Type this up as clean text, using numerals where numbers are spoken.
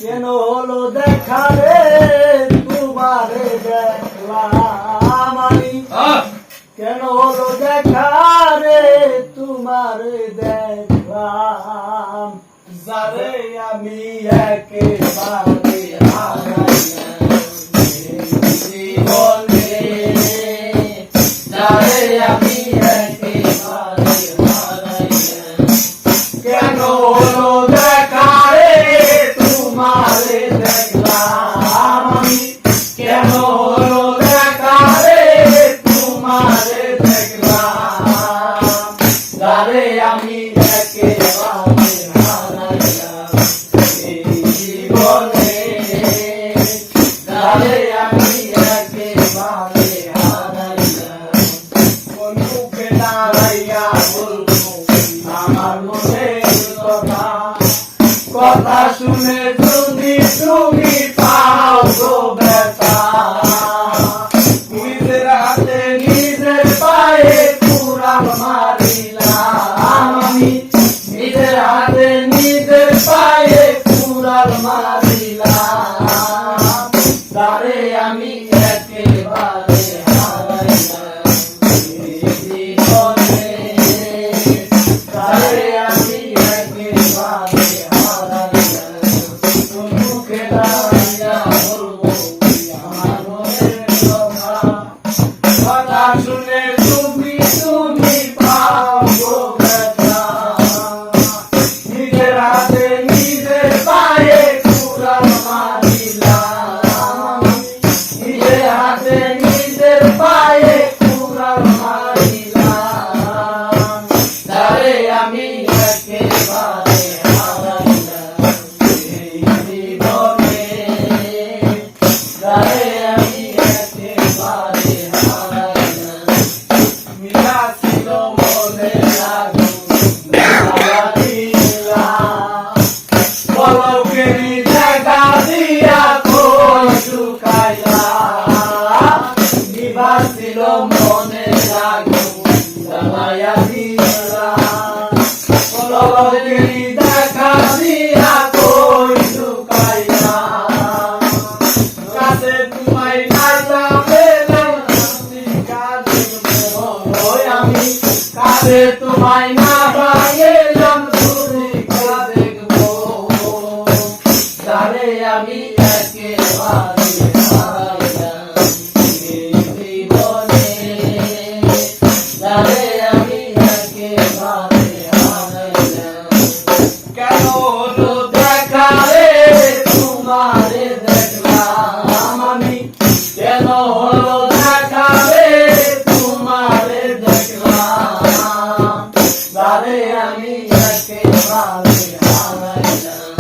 কেন হলো দেখা রে তোমারে দেখলাম আমি কেন হলো দেখা রে তোমারে দেখলাম যারে আমি একেবারে জীবনে যারে আমি একেবারে কেন হলো দেখা রে তোমারে দেখলাম আমি কেন হলো দেখা রে তোমারে দেখলাম যারে আমি একেবারে হারাইলাম এই জীবনে যারে আমি একেবারে হারাইলাম কোন মুখে দাঁড়াইয়া বলবো আমার মনের কথা কথা শুনে যদি তুমি পাও গো ব্যথা নিজের হাতে নিজের পায়ে কুড়াল মারিলাম আমি নিজের হাতে নিজের পায়ে কুড়াল মারিলাম তারে আমি একেবারে হারাইলাম এই জীবনে তারে আমি একেবারে হারাইলাম কোন মুখে দাঁড়াইয়া বলবো আমার মনের কথা কথা শুনে তুমি পাও গো ব্যথা নিজের হাতে নিজের পায়ে কুড়াল মারিলাম নিজের হাতে নিজের পায়ে কুড়াল মারিলাম তারে আমি একেবারে হারাইলাম এই জীবনে তারে আমি একেবারে হারাইলাম মিলা ছিল মনে আগুন জ্বালাইলাম পলকেরই জায়গা দিয়া কই শুকাইলাম নিভা ছিল মনে আগুন জ্বালাইয়া দিলাম পলকেরই দেখা দিয়া কই শুকাইলাম কাছে তোমায় নাইলা পেলাম আমি কাছে তোমায় না পাইলাম তুরিকা দেখবো তারে আমি একেবারে হারাইলাম এই জীবনে তারে আমি একেবারে হারাইলাম কেন হলো দেখা রে তোমারে দেখলাম আমি কেন হলো দেখা রে তোমারে দেখলাম তারে আমি একেবারে হারাইলাম